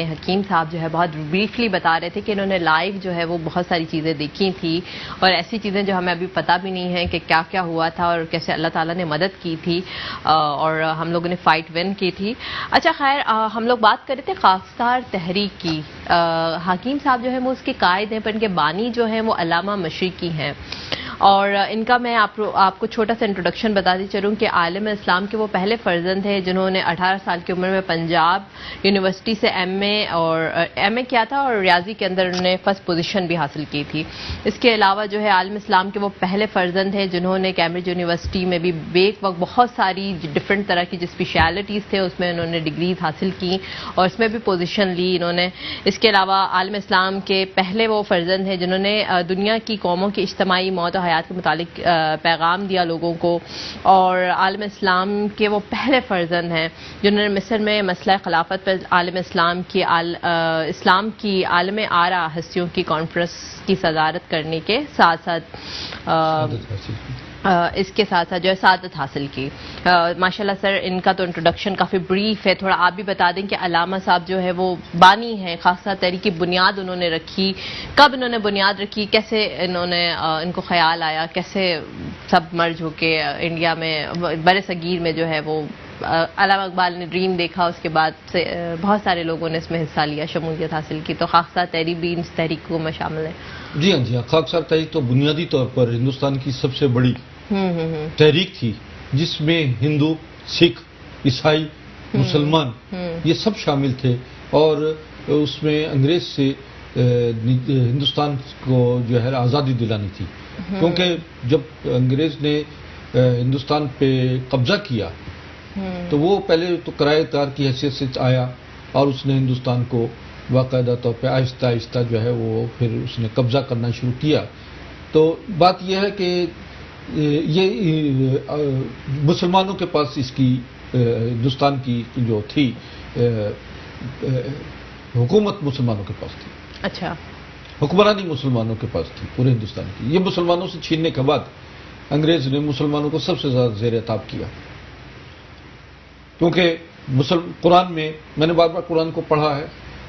حکیم صاحب جو ہے بہت بریفلی بتا رہے تھے کہ انہوں نے لائیو جو ہے وہ بہت ساری چیزیں دیکھی تھیں اور ایسی چیزیں جو ہمیں ابھی پتہ بھی نہیں ہے کہ کیا کیا ہوا تھا اور کیسے اللہ تعالیٰ نے مدد کی تھی اور ہم لوگوں نے فائٹ ون کی تھی. اچھا خیر, ہم لوگ بات کر رہے تھے خاکسار تحریک کی. حکیم صاحب جو ہے وہ اس کے قائد ہیں, پر ان کے بانی جو ہیں وہ علامہ مشرقی ہیں اور ان کا میں آپ کو چھوٹا سا انٹروڈکشن بتاتی چلوں کہ عالم اسلام کے وہ پہلے فرزند ہیں جنہوں نے 18 سال کی عمر میں پنجاب یونیورسٹی سے ایم اے کیا تھا اور ریاضی کے اندر انہوں نے فرسٹ پوزیشن بھی حاصل کی تھی. اس کے علاوہ جو ہے عالم اسلام کے وہ پہلے فرزند ہیں جنہوں نے کیمبرج یونیورسٹی میں بھی بیک وقت بہت ساری ڈفرینٹ طرح کی جو اسپیشلٹیز تھے اس میں انہوں نے ڈگریز حاصل کی اور اس میں بھی پوزیشن لی انہوں نے. اس کے علاوہ عالم اسلام کے پہلے وہ فرزند ہیں جنہوں نے دنیا کی قوموں کی اجتماعی موت و حیات کے متعلق پیغام دیا لوگوں کو, اور عالم اسلام کے وہ پہلے فرزند ہیں جنہوں نے مصر میں مسئلہ خلافت پر عالم اسلام کی عالم آرا ہستیوں کی کانفرنس کی صدارت کرنے کے ساتھ ساتھ اس کے ساتھ ساتھ جو ہے سعادت حاصل کی. ماشاءاللہ سر, ان کا تو انٹروڈکشن کافی بریف ہے, تھوڑا آپ بھی بتا دیں کہ علامہ صاحب جو ہے وہ بانی ہیں, خاصا تحریک کی بنیاد انہوں نے رکھی, کب انہوں نے بنیاد رکھی, کیسے انہوں نے ان کو خیال آیا, کیسے سب مرج ہو کے انڈیا میں بر صغیر میں جو ہے وہ علامہ اقبال نے ڈریم دیکھا, اس کے بعد سے بہت سارے لوگوں نے اس میں حصہ لیا, شمولیت حاصل کی, تو خاکسار تحریک بھی اس تحریک کو میں شامل ہے. جی ہاں, خاکسار تحریک تو بنیادی طور پر ہندوستان کی سب سے بڑی تحریک تھی جس میں ہندو, سکھ, عیسائی, مسلمان یہ سب شامل تھے اور اس میں انگریز سے ہندوستان کو جو ہے آزادی دلانی تھی, کیونکہ جب انگریز نے ہندوستان پہ قبضہ کیا تو وہ پہلے تو کرایہ دار کی حیثیت سے آیا اور اس نے ہندوستان کو باقاعدہ طور پہ آہستہ آہستہ جو ہے وہ پھر اس نے قبضہ کرنا شروع کیا. تو بات یہ ہے کہ یہ مسلمانوں کے پاس اس کی ہندوستان کی جو تھی حکومت مسلمانوں کے پاس تھی. اچھا, حکمرانی مسلمانوں کے پاس تھی پورے ہندوستان کی. یہ مسلمانوں سے چھیننے کے بعد انگریز نے مسلمانوں کو سب سے زیادہ زیر عتاب کیا, کیونکہ قرآن میں نے بار بار قرآن کو پڑھا ہے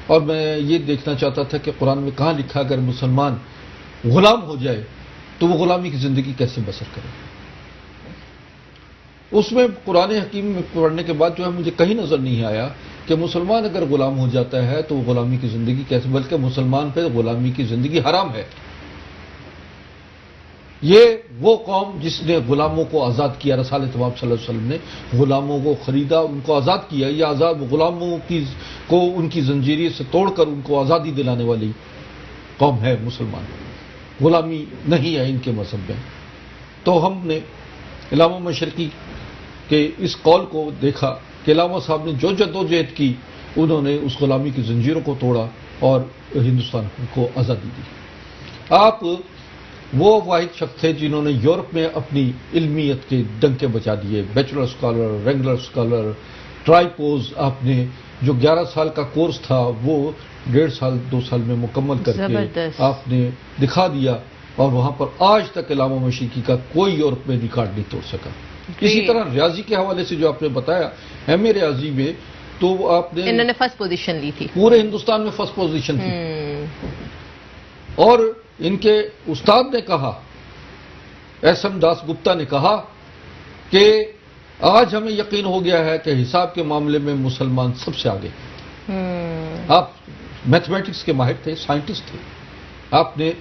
اور میں یہ دیکھنا چاہتا تھا کہ قرآن میں کہاں لکھا اگر مسلمان غلام ہو جائے تو وہ غلامی کی زندگی کیسے بسر کرے. اس میں قرآن حکیم میں پڑھنے کے بعد جو ہے مجھے کہیں نظر نہیں آیا کہ مسلمان اگر غلام ہو جاتا ہے تو وہ غلامی کی زندگی کیسے, بلکہ مسلمان پہ غلامی کی زندگی حرام ہے. یہ وہ قوم جس نے غلاموں کو آزاد کیا, رسول طباب صلی اللہ علیہ وسلم نے غلاموں کو خریدا, ان کو آزاد کیا, یہ آزاد غلاموں کو ان کی زنجیریں سے توڑ کر ان کو آزادی دلانے والی قوم ہے مسلمان. غلامی نہیں ہے ان کے مذہب میں. تو ہم نے علامہ مشرقی کے اس قول کو دیکھا کہ علامہ صاحب نے جو جدوجہد کی انہوں نے اس غلامی کی زنجیروں کو توڑا اور ہندوستان کو آزادی دی. آپ وہ واحد شخص تھے جنہوں نے یورپ میں اپنی علمیت کے ڈنکے بجا دیے. بیچلر اسکالر, رینگلر اسکالر, ٹرائپوز, آپ نے جو 11 سال کا کورس تھا وہ 1.5 سال 2 سال میں مکمل کر کے آپ نے دکھا دیا, اور وہاں پر آج تک علامہ مشرقی کا کوئی یورپ میں ریکارڈ نہیں توڑ سکا. اسی طرح ریاضی کے حوالے سے جو آپ نے بتایا ایم اے ریاضی میں, تو آپ نے انہوں نے فرسٹ پوزیشن لی تھی, پورے ہندوستان میں فرسٹ پوزیشن تھی. اور ان کے استاد نے کہا, ایس ایم داس گپتا نے کہا کہ آج ہمیں یقین ہو گیا ہے کہ حساب کے معاملے میں مسلمان سب سے آگے. آپ میتھمیٹکس کے ماہر تھے, سائنٹسٹ تھے, آپ نے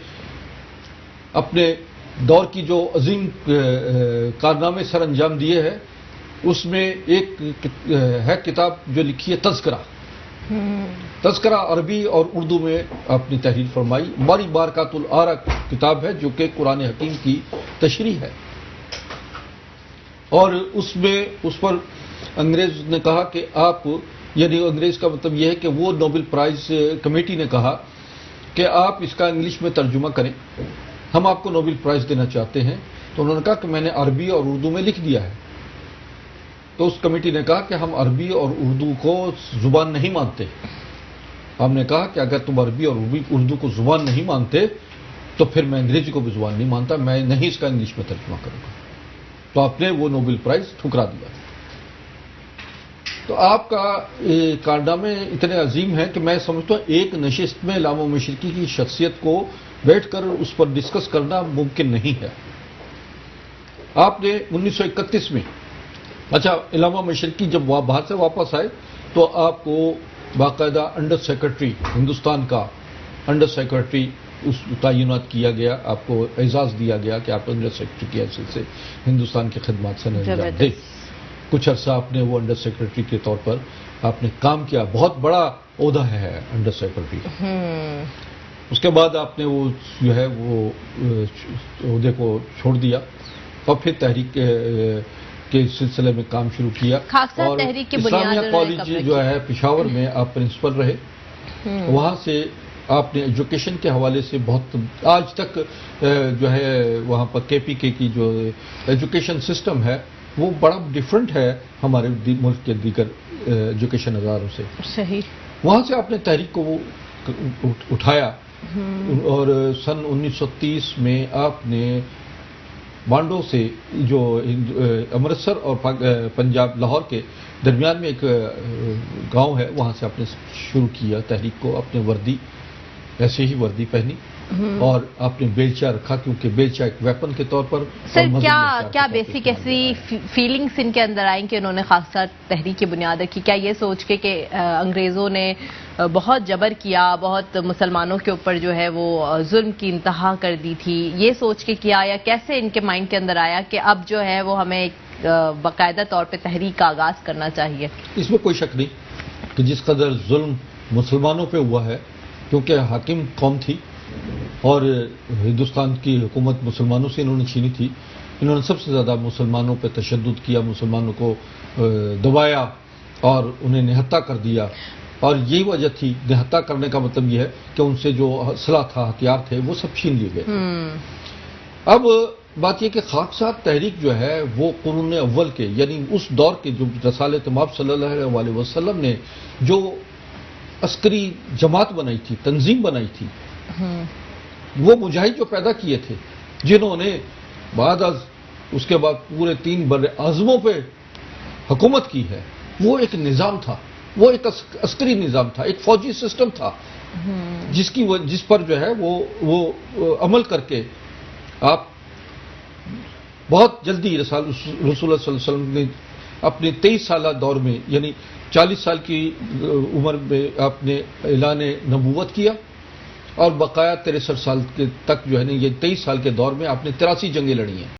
اپنے دور کی جو عظیم کارنامے سر انجام دیے ہیں اس میں ایک ہے کتاب جو لکھی ہے تذکرہ عربی اور اردو میں آپ نے تحریر فرمائی. ماری بارکات الآرا کتاب ہے جو کہ قرآن حکیم کی تشریح ہے, اور اس پر انگریز نے کہا کہ آپ, یعنی انگریز کا مطلب یہ ہے کہ وہ نوبل پرائز کمیٹی نے کہا کہ آپ اس کا انگلش میں ترجمہ کریں, ہم آپ کو نوبل پرائز دینا چاہتے ہیں. تو انہوں نے کہا کہ میں نے عربی اور اردو میں لکھ دیا ہے. تو اس کمیٹی نے کہا کہ ہم عربی اور اردو کو زبان نہیں مانتے. ہم نے کہا کہ اگر تم عربی اور اردو کو زبان نہیں مانتے تو پھر میں انگریزی کو بھی زبان نہیں مانتا, میں نہیں اس کا انگلش میں ترجمہ کروں گا. تو آپ نے وہ نوبل پرائز ٹھکرا دیا. تو آپ کا کارنامے اتنے عظیم ہیں کہ میں سمجھتا ہوں ایک نشست میں علامہ مشرقی کی شخصیت کو بیٹھ کر اس پر ڈسکس کرنا ممکن نہیں ہے. آپ نے 1931 میں اچھا علامہ مشرقی جب باہر سے واپس آئے تو آپ کو باقاعدہ انڈر سیکرٹری ہندوستان کا انڈر سیکرٹری اس تعینات کیا گیا، آپ کو اعزاز دیا گیا کہ آپ انڈر سیکرٹری کی حیثیت سے ہندوستان کی خدمات سے انجام دیں. کچھ عرصہ آپ نے وہ انڈر سیکرٹری کے طور پر آپ نے کام کیا، بہت بڑا عہدہ ہے انڈر سیکرٹری. اس کے بعد آپ نے وہ جو ہے وہ عہدے کو چھوڑ دیا اور پھر تحریک کے سلسلے میں کام شروع کیا، اور اسلامیہ کالج جو ہے پشاور میں آپ پرنسپل رہے. وہاں سے آپ نے ایجوکیشن کے حوالے سے بہت آج تک جو ہے وہاں پر کے پی کے کی جو ایجوکیشن سسٹم ہے وہ بڑا ڈیفرنٹ ہے ہمارے ملک کے دیگر ایجوکیشن اداروں سے. صحیح. وہاں سے آپ نے تحریک کو اٹھایا اور سن 1930 میں آپ نے بانڈو سے جو امرتسر اور پنجاب لاہور کے درمیان میں ایک گاؤں ہے وہاں سے آپ نے شروع کیا تحریک کو. اپنے وردی ایسے ہی وردی پہنی اور آپ نے بیلچہ رکھا کیونکہ بیلچہ ایک ویپن کے طور پر. سر کیا بیسک ایسی فیلنگز ان کے اندر آئیں کہ انہوں نے خاص طور تحریک کی بنیاد رکھی؟ کیا یہ سوچ کے کہ انگریزوں نے بہت جبر کیا، بہت مسلمانوں کے اوپر جو ہے وہ ظلم کی انتہا کر دی تھی، یہ سوچ کے کیا، یا کیسے ان کے مائنڈ کے اندر آیا کہ اب جو ہے وہ ہمیں ایک باقاعدہ طور پہ تحریک کا آغاز کرنا چاہیے؟ اس میں کوئی شک نہیں کہ جس قدر ظلم مسلمانوں پہ ہوا ہے، کیونکہ حاکم قوم تھی اور ہندوستان کی حکومت مسلمانوں سے انہوں نے چھینی تھی. انہوں نے سب سے زیادہ مسلمانوں پہ تشدد کیا، مسلمانوں کو دبایا اور انہیں نہتہ کر دیا. اور یہی وجہ تھی، نہتہ کرنے کا مطلب یہ ہے کہ ان سے جو اسلحہ تھا، ہتھیار تھے، وہ سب چھین لیے گئے. اب بات یہ کہ خاکسار تحریک جو ہے وہ قرون اول کے یعنی اس دور کے جو رسالت مآب صلی اللہ علیہ وسلم نے جو عسکری جماعت بنائی تھی، تنظیم بنائی تھی، وہ مجاہد جو پیدا کیے تھے جنہوں نے بعد از اس کے بعد پورے 3 بر اعظموں پہ حکومت کی ہے، وہ ایک نظام تھا، وہ ایک عسکری نظام تھا، ایک فوجی سسٹم تھا جس پر جو ہے وہ عمل کر کے آپ بہت جلدی رسول اللہ صلی اللہ علیہ وسلم نے اپنے 23 سالہ دور میں یعنی 40 سال کی عمر میں آپ نے اعلان نبوت کیا اور بقایا 63 سال تک جو ہے نا یہ 23 سال کے دور میں آپ نے 83 جنگیں لڑی ہیں.